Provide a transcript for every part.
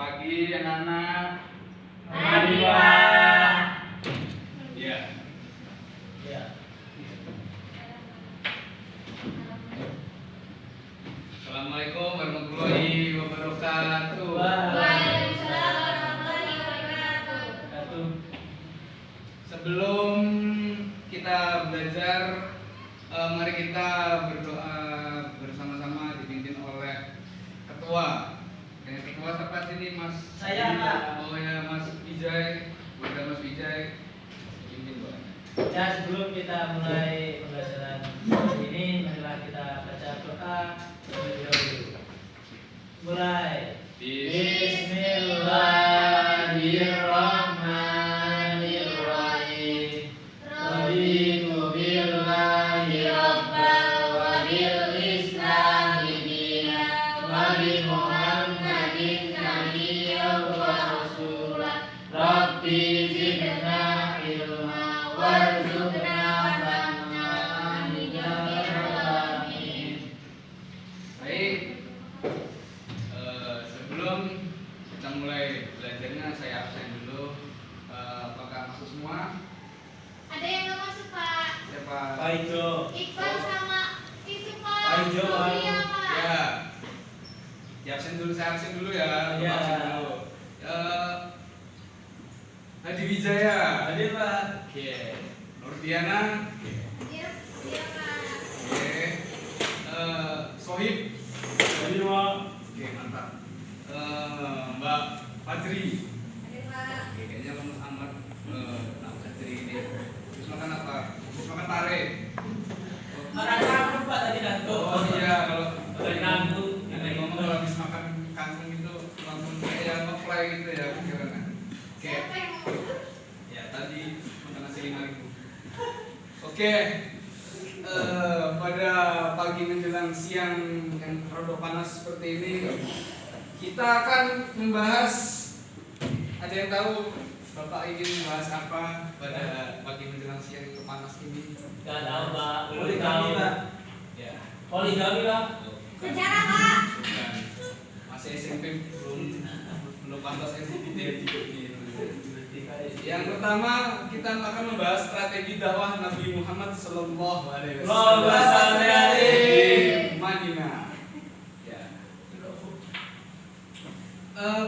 pagi anak-anak. Pagi, Pak. Ya. Ya. Assalamualaikum warahmatullahi wabarakatuh. Waalaikumsalam warahmatullahi wabarakatuh. Sebelum kita belajar, mari kita berdoa bersama-sama dipimpin oleh ketua. Ketua siapa sini, Mas? Saya, Pak. Oh ya, Mas Wijay. Udah Mas Wijay. Pimpin doanya. Ya, sebelum kita mulai pembelajaran hari ini, marilah kita baca doa terlebih dahulu. Mulai. Bismillahirrahmanirrahim. Raditu billahi rabban wa bil islami dinan wa bi Muhammadin nabiyyan wa rasulan. Rabbi zidna ilma warzuqna fahma. Amin ya rabbal alamin. Baik. Sebelum kita mulai belajarnya, saya absen dulu. Apakah masuk semua? Ada yang nggak masuk, Pak? Siapa? Pak Ijo. Iqbal sama itu, Pak. Pak Ijo, Pak. Iya, Pak. Ya. Ya absen dulu, saya absen dulu ya. Ya. Absen dulu. Hadi Wijaya. Hadir, Pak. Oke. Nurdiana. Iya, iya, Pak. Oke. Sohib. Hadir, Pak. Oke, mantap. Mbak Fajri. Ada, Pak. Oke, kayaknya lemes amat. Mbak Fajri ini. Terus makan apa? Terus makan pare. Makan kangkung, Pak, tadi ngantuk. Oh iya, kalau Tadi ngantuk. Nenek ngomong kalau habis makan kangkung itu langsung kayak nge-fly gitu ya pikirannya. Oke. Siapa yang mau? Ya tadi makan nasi 5.000. Oke. Pada pagi menjelang siang yang rada panas seperti ini, kita akan membahas. Ada yang tahu Bapak ingin membahas apa pada pagi menjelang siang yang panas ini? Gak tahu, Pak. Poligami, Pak. Ya. Poligami, Pak. Sejarah, Pak. Bukan. Masih SMP belum pantas LGBT. Yang pertama kita akan membahas strategi dakwah Nabi Muhammad Sallallahu Alaihi Wasallam di Madinah. Ya.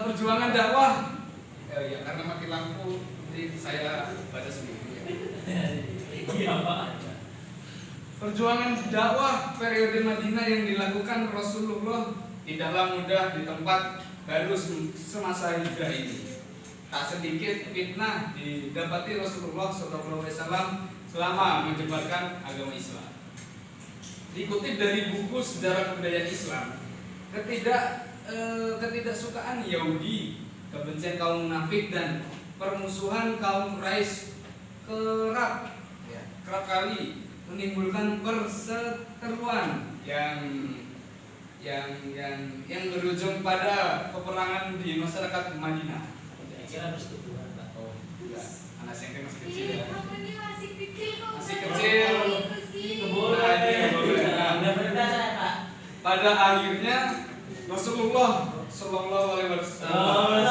Perjuangan dakwah. Ya karena mati lampu, jadi saya baca sendiri. Ya. Iya, Pak. Perjuangan dakwah periode Madinah yang dilakukan Rasulullah tidaklah mudah di tempat baru semasa hijrah ini. Tak sedikit fitnah didapati Rasulullah SAW selama menyebarkan agama Islam. Dikutip dari buku Sejarah Kebudayaan Islam, ketidaksukaan Yahudi, kebencian kaum munafik dan permusuhan kaum Quraisy kerap kali menimbulkan perseteruan yang berujung pada peperangan di masyarakat Madinah. Kira persetubuhan, Pak. Oh, enggak. Anak SMP masih kecil Ih, ya. kamu ini masih kecil kok. Masih Baru kecil. itu sih. Boleh. Udah perintah saya, Pak. Pada akhirnya Rasulullah Shallallahu Alaihi Wasallam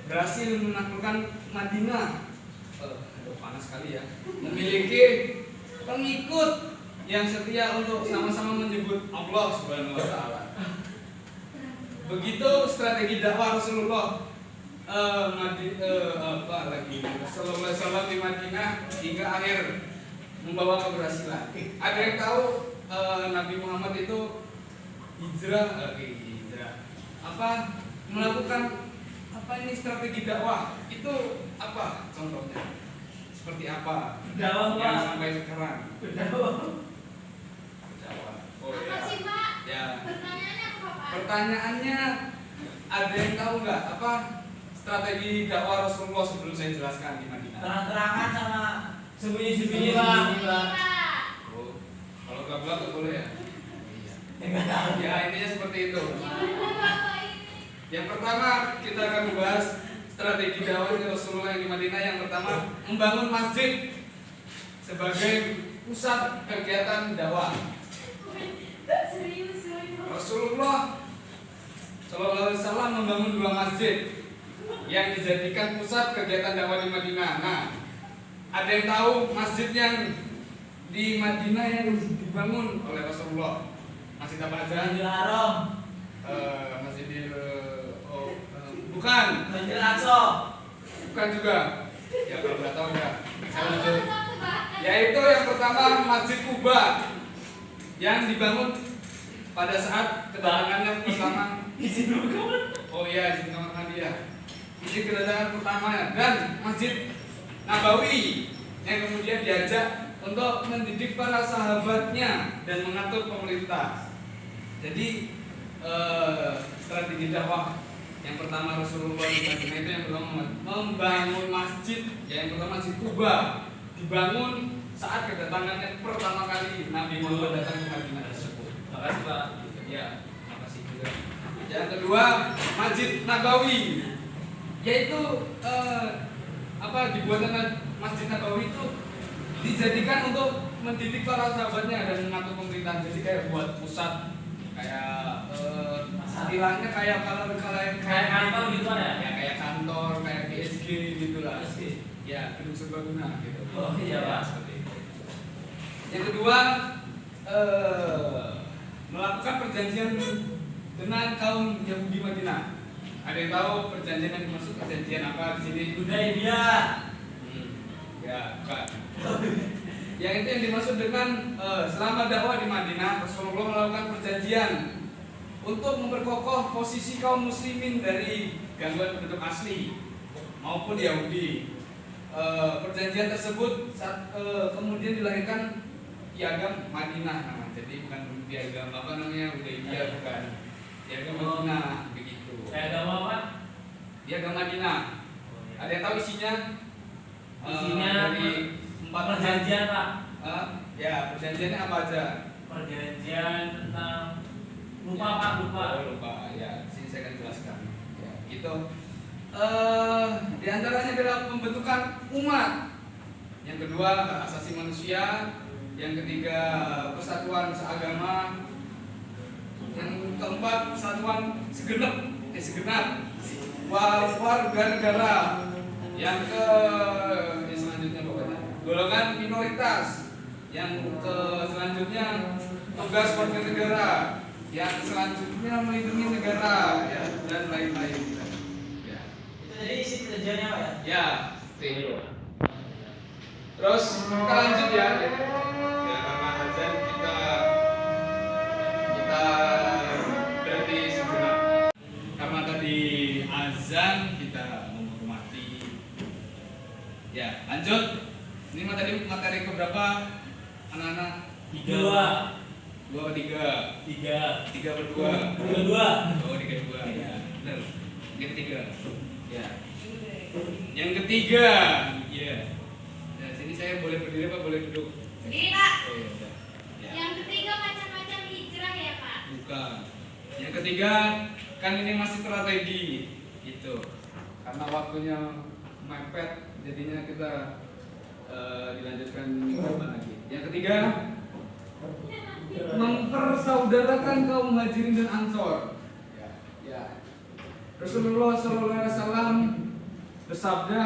berhasil menaklukkan Madinah. Aduh, panas sekali ya. Memiliki pengikut yang setia untuk sama-sama menyebut Allah Subhanahu Wa Taala. Begitu strategi dakwah Rasulullah Sallallahu Alaihi Wasallam di Madinah hingga akhir membawa keberhasilan. Ada yang tahu Nabi Muhammad itu hijrah melakukan apa ini strategi dakwah itu apa contohnya? Seperti apa? Dakwah, yang Pak. sampai sekarang? Dakwah. Dakwah. Oh Apa ya. sih, Pak? Ya. Pertanyaannya apa, Pak? Pertanyaannya ada yang tahu nggak apa strategi dakwah Rasulullah sebelum saya jelaskan di Madinah? Terang-terangan sama sembunyi-sembunyi, Pak. Pak. Oh, kalau gak boleh ya? Enggak tahu. Ya intinya seperti itu. Gimana, Bapak ini? Yang pertama kita akan membahas strategi dakwah Rasulullah di Madinah. Yang pertama membangun masjid sebagai pusat kegiatan dakwah. Serius. Rasulullah Sallallahu Alaihi Wasallam membangun 2 masjid yang dijadikan pusat kegiatan dakwah di Madinah. Nah, ada yang tahu masjid yang di Madinah yang dibangun oleh Rasulullah? Masjid apa aja? Masjidil Haram, Masjidil bukan. Masjidil Aqsa. Bukan juga. Ya kalau nggak tahu ya. Saya lanjut. Tebak-tebakan. Yaitu yang pertama Masjid Kuba yang dibangun pada saat kedatangannya pertama. Izin dulu kawan. Oh iya, izin kamar mandi ya. Ini kedatangan pertamanya dan Masjid Nabawi yang kemudian diajak untuk mendidik para sahabatnya dan mengatur pemerintah. Jadi strategi dakwah yang pertama Rasulullah di Madinah itu yang pertama membangun masjid, yang pertama Masjid Kuba dibangun saat kedatangannya pertama kali Nabi Muhammad datang ke Madinah tersebut. Makasih Pak. Ya, makasih juga. Yang kedua Masjid Nabawi, yaitu dibuatan Masjid Nabawi itu dijadikan untuk mendidik para sahabatnya dan mengatur pemerintahan. Jadi kayak buat pusat, kayak istilahnya kayak Kayak kantor gitu ya? ya kayak kantor, kayak PSG gitulah. PSG. Ya, gedung serbaguna gitu. Oh iya Pak. Seperti itu. Yang kedua melakukan perjanjian dengan kaum Yahudi Madinah. Ada yang tahu perjanjian yang dimaksud perjanjian apa di sini? Hudaybiyah. Ya, bukan. Yang itu yang dimaksud dengan selama dakwah di Madinah, Rasulullah melakukan perjanjian untuk memperkokoh posisi kaum muslimin dari gangguan penduduk asli maupun Yahudi. Perjanjian tersebut kemudian dilahirkan Piagam Madinah. Nah, jadi bukan piagam apa namanya Hudaybiyah, bukan. Piagam Madinah begitu. Kayak agama apa? Piagam Madinah. Ada yang tahu isinya? Isinya Dari 4 perjanjian Pak. Ya, perjanjiannya apa aja? Perjanjian tentang lupa Pak, lupa. Oh, lupa. Ya, sini saya akan jelaskan. Ya, gitu. Di antaranya adalah pembentukan umat. Yang kedua, hak asasi manusia. Yang ketiga, persatuan seagama. Yang keempat, persatuan segenap warga negara. Yang selanjutnya pokoknya golongan minoritas. Yang selanjutnya tugas warga negara. Yang selanjutnya melindungi negara, ya, dan lain-lain. Ya. Itu jadi isi perjanjiannya Pak ya? Ya, itu. Terus kita lanjut ya. Ya, karena azan kita berhenti sejenak. Karena tadi azan kita menghormati. Ya, lanjut. Ini materi keberapa anak-anak? 3. 2 atau 3? 3. 3 per 2. 2. Oh, 32. Ya, benar. Yang ketiga. Ya. Yang ketiga. Ya. Nah, sini saya boleh berdiri apa boleh duduk? Sendiri Pak. Oh, ya udah. Ya. Yang ketiga macam-macam hijrah ya Pak. Bukan. Yang ketiga, kan ini masih strategi gitu. Karena waktunya mepet, jadinya kita dilanjutkan kapan lagi. Yang ketiga, mempersaudarakan kaum Muhajirin dan Ansor. Ya. Rasulullah SAW bersabda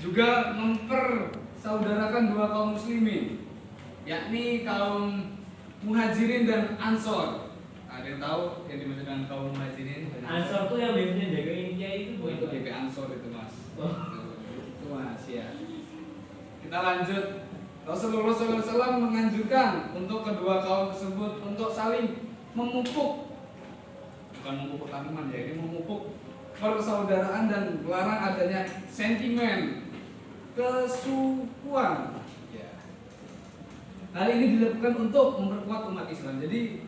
juga mempersaudarakan 2 kaum muslimin, yakni kaum Muhajirin dan Ansor. Ada yang tahu yang dimaksud dengan kaum Muhajirin dan Ansor tuh yang biasanya jaga India itu Oh, itu bukan? BP Ansor itu mas. Oh. Itu mas ya. Kita lanjut. Rasulullah SAW menganjurkan untuk kedua kaum tersebut untuk saling memupuk, bukan memupuk tanaman ya, ini memupuk persaudaraan dan melarang adanya sentimen kesukuan. Ya. Hal ini dilakukan untuk memperkuat umat Islam. Jadi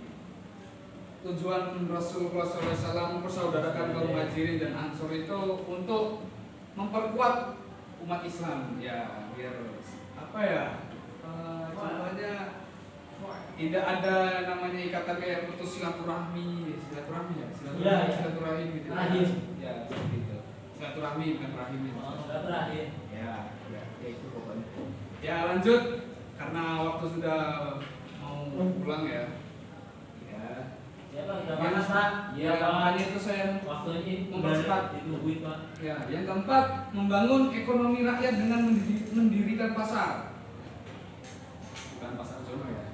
tujuan Rasulullah SAW mempersaudarakan kaum Muhajirin dan Ansor itu untuk memperkuat umat Islam, ya, biar apa ya? Contohnya tidak ada namanya ikatan kayak putus silaturahmi ya, Ya, ya. silaturahim gitu. Rahim. Ya, seperti itu. Silaturahmi bukan rahim itu. Oh, sudah terakhir. Ya itu pokoknya. Ya lanjut karena waktu sudah mau pulang ya. Ya. Ya Pak, udah panas Pak. Ya, makanya itu saya Waktunya mempercepat. ditungguin Pak. Ya, yang keempat, membangun ekonomi rakyat dengan mendirikan pasar. Bukan pasar Jono ya.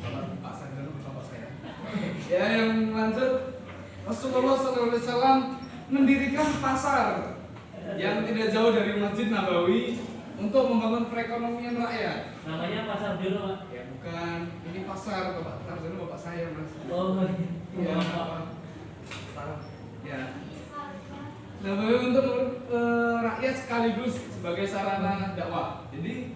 Kalau pasar Jono bukan pasar saya. Ya, yang lanjut, Rasulullah SAW mendirikan pasar yang tidak jauh dari Masjid Nabawi untuk membangun perekonomian rakyat. Namanya Pasar Jono Pak. Ya, bukan. Ini pasar, Bapak Jono bapak saya, Mas. Oh, Ya, Pak. ya. Nah, untuk rakyat sekaligus sebagai sarana dakwah. Jadi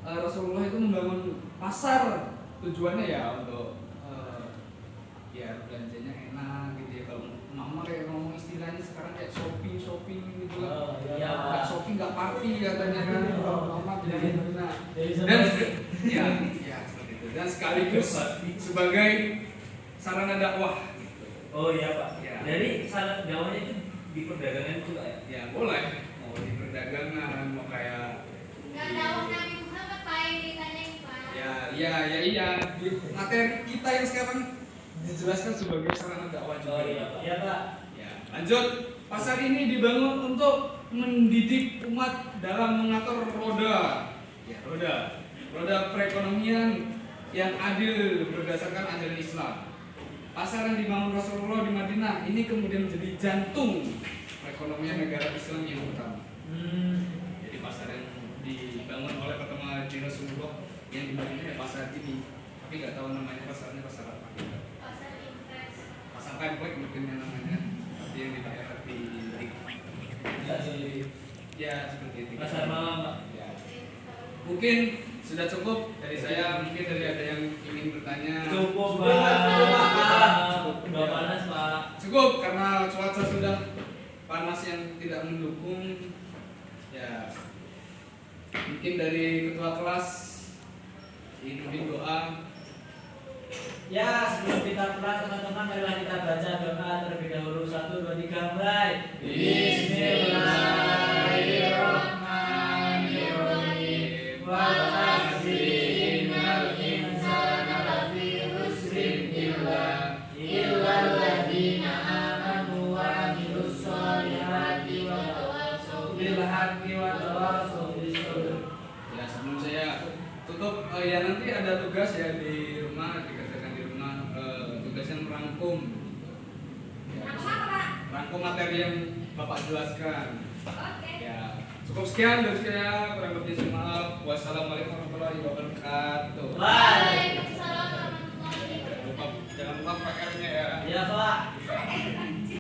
Rasulullah itu membangun pasar, tujuannya ya untuk ya belanjanya enak gitu ya. Kalau mama kayak ngomong istilahnya sekarang kayak shopping gitu lah. Oh, iya, Nggak Pak. shopping nggak party katanya kan. Kalau mama jadi enak. Dari Dan sana. ya seperti itu. Dan sekaligus sebagai sarana dakwah. Oh iya Pak. Ya. Jadi salah dakwahnya itu di perdagangan juga ya. Ya boleh, mau di perdagangan, mau kayak Nggak tahu Nabi Muhammad Pak yang ditanyain Pak. iya. Di materi kita yang sekarang dijelaskan sebagai sarana dakwah juga. Oh iya Pak. Iya Pak. Ya, lanjut. Pasar ini dibangun untuk mendidik umat dalam mengatur roda perekonomian yang adil berdasarkan ajaran Islam. Pasar yang dibangun Rasulullah di Madinah ini kemudian menjadi jantung perekonomian negara Islam yang utama. Jadi pasar yang dibangun oleh pertama di Rasulullah yang di Madinah ya pasar ini. Tapi nggak tahu namanya pasarnya pasar apa. Pasar Impres. Pasar Templek mungkin yang namanya. Tapi yang di daerah di ya seperti itu. Pasar malam Pak. Ya. Mungkin sudah cukup dari saya. Mungkin dari ada yang ingin bertanya. Cukup Cukup, Pak. Cukup. Udah panas Pak. Cukup karena cuaca sudah panas yang tidak mendukung. Ya. Mungkin dari ketua kelas dipimpin doa. Ya, sebelum kita mulai teman-teman, marilah kita baca doa terlebih dahulu. 1, 2, 3, mulai. Bismillahirrahmanirrahim. Wal 'asri innal insana lafi khusrin illa alladzina amanu wa 'amilus sholihati wa tawassaw bil haqqi wa tawassaw bis sabr. Ya sebelum saya tutup ya nanti ada tugas ya di rumah dikerjakan di rumah tugasnya merangkum ya, Apa Pak? rangkum materi yang Bapak jelaskan. Oke. Ya cukup sekian dari saya, kurang lebih maaf. Wassalamualaikum warahmatullahi wabarakatuh. Waalaikumsalam. Waalaikumsalam warahmatullahi wabarakatuh. Jangan lupa PR-nya ya. Ya Pak.